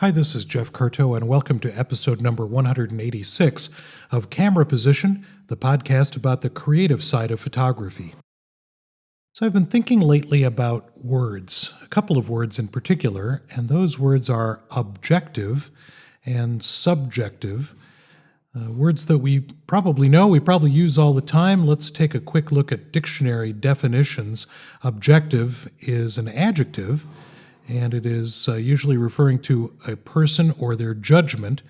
Hi, this is Jeff Curto, and welcome to episode number 186 of Camera Position, the podcast about the creative side of photography. So I've been thinking lately about words, a couple of words in particular, and those words are objective and subjective. Words that we probably know, we probably use all the time. Let's take a quick look at dictionary definitions. Objective is an adjective, and it is usually referring to a person or their judgment,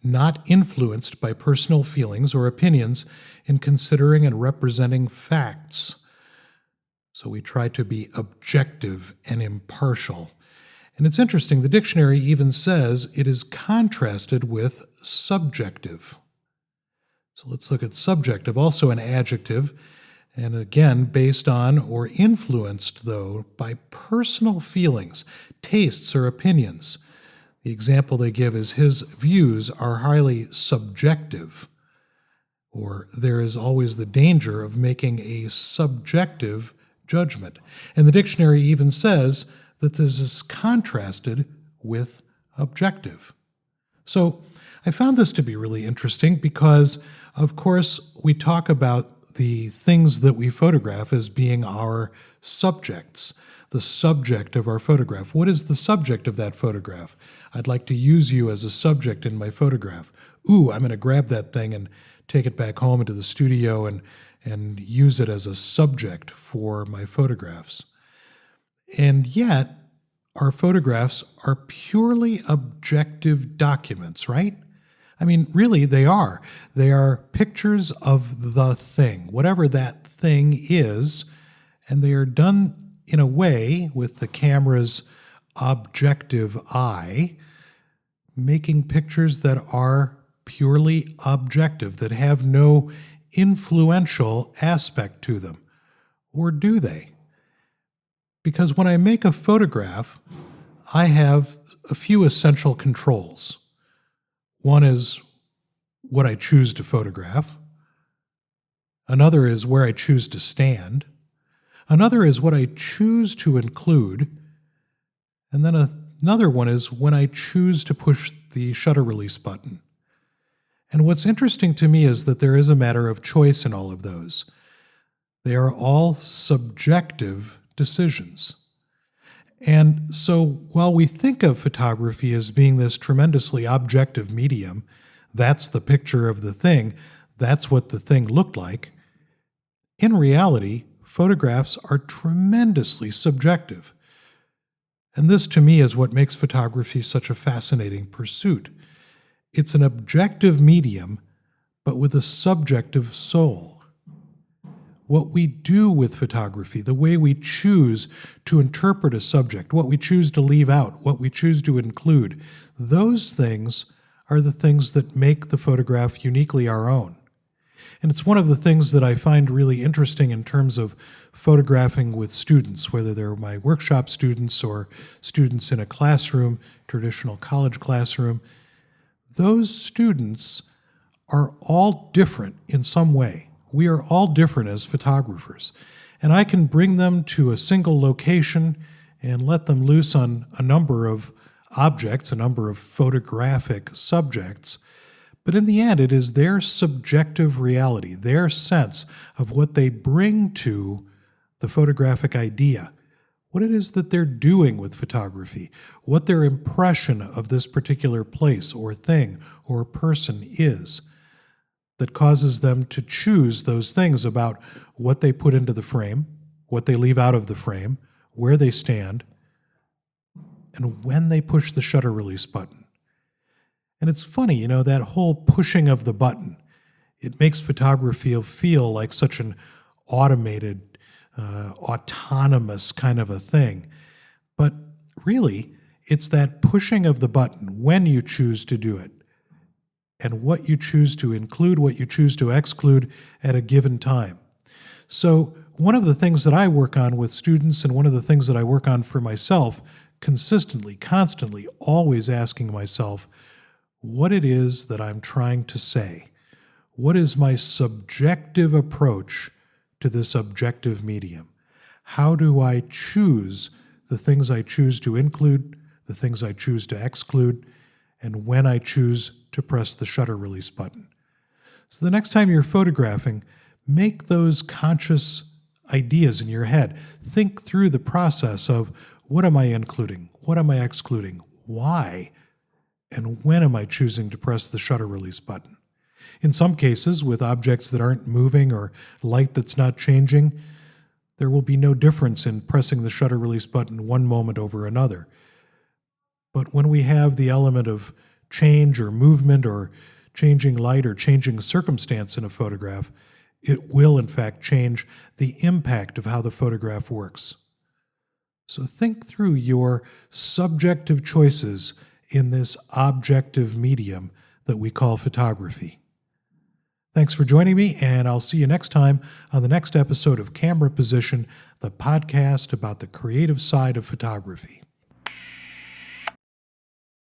not influenced by personal feelings or opinions in considering and representing facts. So we try to be objective and impartial. And it's interesting, the dictionary even says it is contrasted with subjective. So let's look at subjective, also an adjective, and again, based on or influenced, though, by personal feelings, tastes, or opinions. The example they give is his views are highly subjective, or there is always the danger of making a subjective judgment. And the dictionary even says that this is contrasted with objective. So I found this to be really interesting because, of course, we talk about the things that we photograph as being our subjects, the subject of our photograph. What is the subject of that photograph? I'd like to use you as a subject in my photograph. Ooh, I'm going to grab that thing and take it back home into the studio and use it as a subject for my photographs. And yet, our photographs are purely objective documents, right? I mean, really, they are. They are pictures of the thing, whatever that thing is, and they are done in a way with the camera's objective eye, making pictures that are purely objective, that have no influential aspect to them. Or do they? Because when I make a photograph, I have a few essential controls. One is what I choose to photograph. Another is where I choose to stand. Another is what I choose to include. And then another one is when I choose to push the shutter release button. And what's interesting to me is that there is a matter of choice in all of those. They are all subjective decisions. And so while we think of photography as being this tremendously objective medium, that's the picture of the thing, that's what the thing looked like, in reality, photographs are tremendously subjective. And this, to me, is what makes photography such a fascinating pursuit. It's an objective medium, but with a subjective soul. What we do with photography, the way we choose to interpret a subject, what we choose to leave out, what we choose to include, those things are the things that make the photograph uniquely our own. And it's one of the things that I find really interesting in terms of photographing with students, whether they're my workshop students or students in a classroom, traditional college classroom. Those students are all different in some way. We are all different as photographers, and I can bring them to a single location and let them loose on a number of objects, a number of photographic subjects, but in the end, it is their subjective reality, their sense of what they bring to the photographic idea, what it is that they're doing with photography, what their impression of this particular place or thing or person is, that causes them to choose those things about what they put into the frame, what they leave out of the frame, where they stand, and when they push the shutter release button. And it's funny, that whole pushing of the button, it makes photography feel like such an automated, autonomous kind of a thing. But really, it's that pushing of the button when you choose to do it, and what you choose to include, what you choose to exclude at a given time. So one of the things that I work on with students, and one of the things that I work on for myself, consistently, constantly, always asking myself, what it is that I'm trying to say. What is my subjective approach to this objective medium? How do I choose the things I choose to include, the things I choose to exclude, and when I choose to press the shutter release button. So the next time you're photographing, make those conscious ideas in your head. Think through the process of what am I including? What am I excluding? Why? And when am I choosing to press the shutter release button? In some cases, with objects that aren't moving or light that's not changing, there will be no difference in pressing the shutter release button one moment over another. But when we have the element of change or movement or changing light or changing circumstance in a photograph, it will in fact change the impact of how the photograph works. So think through your subjective choices in this objective medium that we call photography. Thanks for joining me, and I'll see you next time on the next episode of Camera Position, the podcast about the creative side of photography.